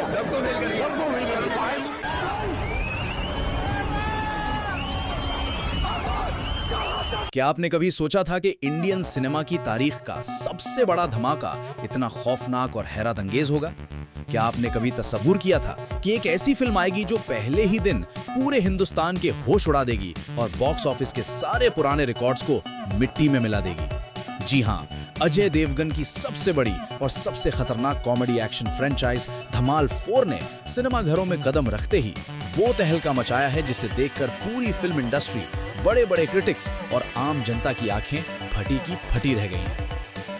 सबको मिल गया। क्या आपने कभी सोचा था कि इंडियन सिनेमा की तारीख का सबसे बड़ा धमाका इतना खौफनाक और हैरत अंगेज होगा? क्या आपने कभी तसव्वुर किया था कि एक ऐसी फिल्म आएगी जो पहले ही दिन पूरे हिंदुस्तान के होश उड़ा देगी और बॉक्स ऑफिस के सारे पुराने रिकॉर्ड्स को मिट्टी में मिला देगी? जी हाँ, अजय देवगन की सबसे बड़ी और सबसे खतरनाक कॉमेडी एक्शन फ्रेंचाइज धमाल 4 ने सिनेमाघरों में कदम रखते ही वो तहलका मचाया है जिसे देखकर पूरी फिल्म इंडस्ट्री, बड़े-बड़े क्रिटिक्स और आम जनता की आंखें फटी की फटी रह गई हैं।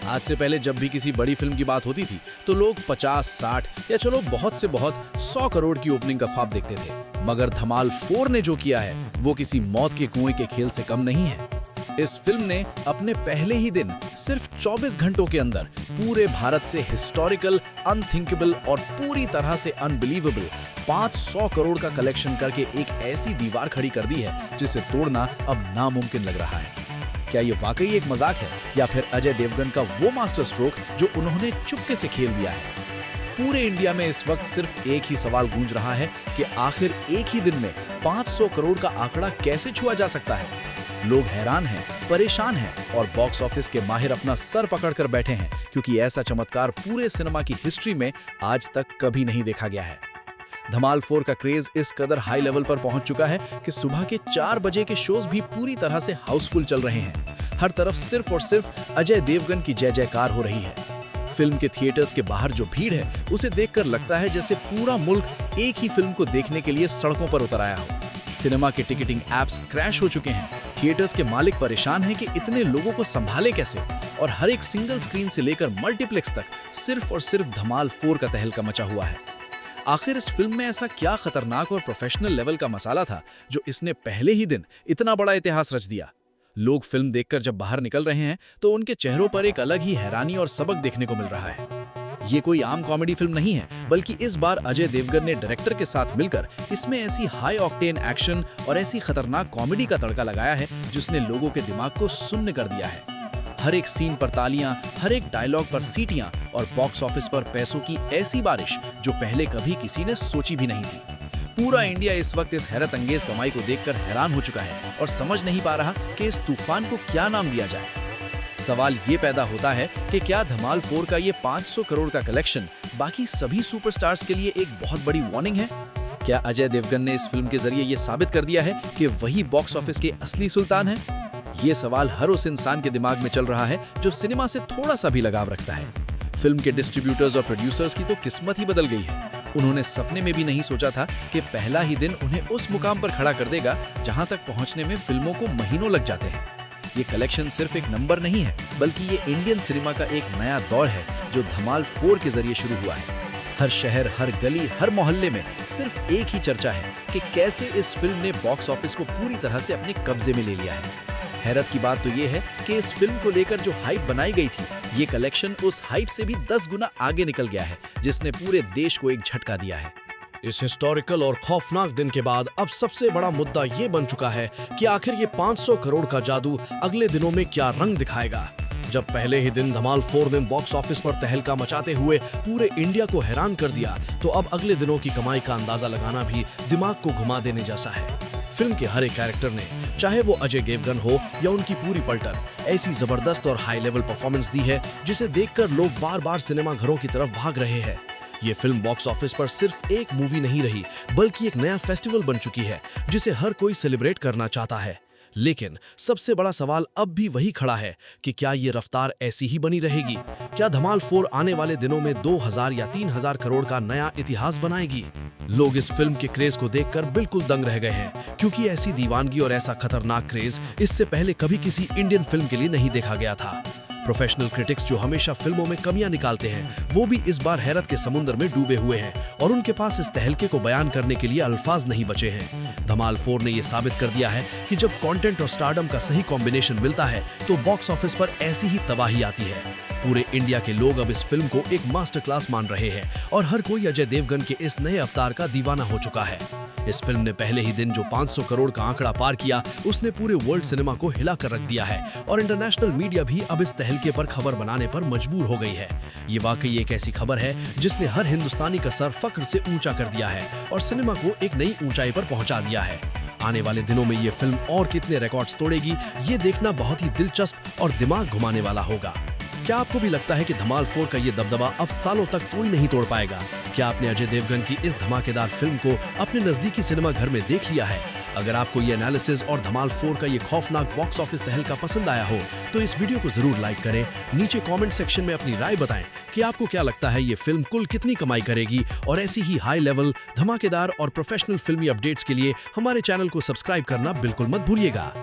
आज से पहले जब भी किसी बड़ी फिल्म की बात होती थी तो लोग 50, 60 या चलो बहुत से बहुत 100 करोड़ की ओपनिंग का ख्वाब देखते थे, मगर धमाल 4 ने जो किया है वो किसी मौत के कुएं के खेल से कम नहीं है। इस फिल्म ने अपने पहले ही दिन सिर्फ 24 घंटों के अंदर पूरे भारत से हिस्टोरिकल, अनथिंकेबल और पूरी तरह से अनबिलीवेबल 500 करोड़ का कलेक्शन करके एक ऐसी दीवार खड़ी कर दी है जिसे तोड़ना अब नामुमकिन लग रहा है। क्या ये वाकई एक मजाक है या फिर अजय देवगन का वो मास्टर स्ट्रोक जो उन्होंने चुपके से खेल दिया है? पूरे इंडिया में इस वक्त सिर्फ एक ही सवाल गूंज रहा है कि आखिर एक ही दिन में 500 करोड़ का आंकड़ा कैसे छुआ जा सकता है? लोग हैरान हैं, परेशान हैं और बॉक्स ऑफिस के माहिर अपना सर पकड़कर बैठे हैं क्योंकि ऐसा चमत्कार पूरे सिनेमा की हिस्ट्री में आज तक कभी नहीं देखा गया है। धमाल 4 का क्रेज इस कदर हाई लेवल पर पहुंच चुका है कि सुबह के 4 बजे के शोज भी पूरी तरह से हाउसफुल चल रहे हैं। हर तरफ सिर्फ और सिर्फ अजय देवगन की जय जयकार हो रही है। फिल्म के थिएटर्स के बाहर जो भीड़ है उसे देखकर लगता है जैसे पूरा मुल्क एक ही फिल्म को देखने के लिए सड़कों पर उतर आया हो। सिनेमा के टिकटिंग एप्स क्रैश हो चुके हैं। थिएटर्स के मालिक परेशान हैं कि इतने लोगों को संभाले कैसे, और हर एक सिंगल स्क्रीन से लेकर मल्टीप्लेक्स तक सिर्फ और सिर्फ धमाल 4 का तहलका मचा हुआ है। आखिर इस फिल्म में ऐसा क्या खतरनाक और प्रोफेशनल लेवल का मसाला था जो इसने पहले ही दिन इतना बड़ा इतिहास रच दिया? लोग फिल्म देखकर जब बाहर निकल रहे हैं तो उनके चेहरों पर एक अलग ही हैरानी और सबक देखने को मिल रहा है। ये कोई आम कॉमेडी फिल्म नहीं है, बल्कि इस बार अजय देवगन ने डायरेक्टर के साथ मिलकर इसमें ऐसी हाई ऑक्टेन एक्शन और ऐसी खतरनाक कॉमेडी का तड़का लगाया है जिसने लोगों के दिमाग को सुन्न कर दिया है। हर एक सीन पर तालियां, हर एक डायलॉग पर सीटियां और बॉक्स ऑफिस पर पैसों की ऐसी बारिश जो पहले कभी किसी ने सोची भी नहीं थी। पूरा इंडिया इस वक्त इस हैरत अंगेज कमाई को देखकर हैरान हो चुका है और समझ नहीं पा रहा कि इस तूफान को क्या नाम दिया जाए। सवाल ये पैदा होता है कि क्या धमाल 4 का ये 500 करोड़ का कलेक्शन बाकी सभी सुपरस्टार्स के लिए एक बहुत बड़ी वार्निंग है? क्या अजय देवगन ने इस फिल्म के जरिए ये साबित कर दिया है कि वही बॉक्स ऑफिस के असली सुल्तान है? ये सवाल हर उस इंसान के दिमाग में चल रहा है जो सिनेमा से थोड़ा सा भी लगाव रखता है। फिल्म के डिस्ट्रीब्यूटर्स और प्रोड्यूसर्स की तो किस्मत ही बदल गई है। उन्होंने सपने में भी नहीं सोचा था कि पहला ही दिन उन्हें उस मुकाम पर खड़ा कर देगा जहां तक पहुंचने में फिल्मों को महीनों लग जाते हैं। ये कलेक्शन सिर्फ एक नंबर नहीं है, बल्कि ये इंडियन सिनेमा का एक नया दौर है जो धमाल 4 के जरिए शुरू हुआ है। हर शहर, हर गली, हर मोहल्ले में सिर्फ एक ही चर्चा है कि कैसे इस फिल्म ने बॉक्स ऑफिस को पूरी तरह से अपने कब्जे में ले लिया है। हैरत की बात तो ये है कि इस फिल्म को लेकर जो हाइप बनाई गई थी, ये कलेक्शन उस हाइप से भी 10 गुना आगे निकल गया है, जिसने पूरे देश को एक झटका दिया है। इस हिस्टोरिकल और खौफनाक दिन के बाद अब सबसे बड़ा मुद्दा ये बन चुका है कि आखिर ये 500 करोड़ का जादू अगले दिनों में क्या रंग दिखाएगा। जब पहले ही दिन धमाल 4 ने बॉक्स ऑफिस पर तहलका मचाते हुए पूरे इंडिया को हैरान कर दिया, तो अब अगले दिनों की कमाई का अंदाजा लगाना भी दिमाग को घुमा देने जैसा है। फिल्म के हर एक कैरेक्टर ने, चाहे वो अजय देवगन हो या उनकी पूरी पलटन, ऐसी जबरदस्त और हाई लेवल परफॉर्मेंस दी है जिसे देखकर लोग बार बार सिनेमा घरों की तरफ भाग रहे हैं। ये फिल्म बॉक्स ऑफिस पर सिर्फ एक मूवी नहीं रही, बल्कि एक नया फेस्टिवल बन चुकी है जिसे हर कोई सेलिब्रेट करना चाहता है। लेकिन सबसे बड़ा सवाल अब भी वही खड़ा है कि क्या ये रफ्तार ऐसी ही बनी रहेगी? क्या धमाल 4 आने वाले दिनों में 2000 या 3000 करोड़ का नया इतिहास बनाएगी? लोग इस फिल्म के क्रेज को देखकर बिल्कुल दंग रह गए हैं, क्योंकि ऐसी दीवानगी और ऐसा खतरनाक क्रेज इससे पहले कभी किसी इंडियन फिल्म के लिए नहीं देखा गया था। प्रोफेशनल क्रिटिक्स जो हमेशा फिल्मों में कमियां निकालते हैं, वो भी इस बार हैरत के समुद्र में डूबे हुए हैं और उनके पास इस तहलके को बयान करने के लिए अल्फाज नहीं बचे हैं। धमाल 4 ने यह साबित कर दिया है कि जब कंटेंट और स्टारडम का सही कॉम्बिनेशन मिलता है तो बॉक्स ऑफिस पर ऐसी ही तबाही आती है। पूरे इंडिया के लोग अब इस फिल्म को एक मास्टर क्लास मान रहे हैं और हर कोई अजय देवगन के इस नए अवतार का दीवाना हो चुका है। इस फिल्म ने पहले ही दिन जो 500 करोड़ का आंकड़ा पार किया, उसने पूरे वर्ल्ड सिनेमा को हिला कर रख दिया है और इंटरनेशनल मीडिया भी अब इस तहलके पर खबर बनाने पर मजबूर हो गई है। ये वाकई एक ऐसी खबर है जिसने हर हिंदुस्तानी का सर फख्र से ऊंचा कर दिया है और सिनेमा को एक नई ऊंचाई पर पहुंचा दिया है। आने वाले दिनों में ये फिल्म और कितने रिकॉर्ड्स तोड़ेगी, ये देखना बहुत ही दिलचस्प और दिमाग घुमाने वाला होगा। क्या आपको भी लगता है कि धमाल 4 का ये दबदबा अब सालों तक कोई नहीं तोड़ पाएगा? क्या आपने अजय देवगन की इस धमाकेदार फिल्म को अपने नजदीकी सिनेमा घर में देख लिया है? अगर आपको ये एनालिसिस और धमाल 4 का ये खौफनाक बॉक्स ऑफिस तहलका पसंद आया हो तो इस वीडियो को जरूर लाइक करें। नीचे कमेंट सेक्शन में अपनी राय बताएं कि आपको क्या लगता है ये फिल्म कुल कितनी कमाई करेगी, और ऐसी ही हाई लेवल, धमाकेदार और प्रोफेशनल फिल्मी अपडेट्स के लिए हमारे चैनल को सब्सक्राइब करना बिल्कुल मत भूलिएगा।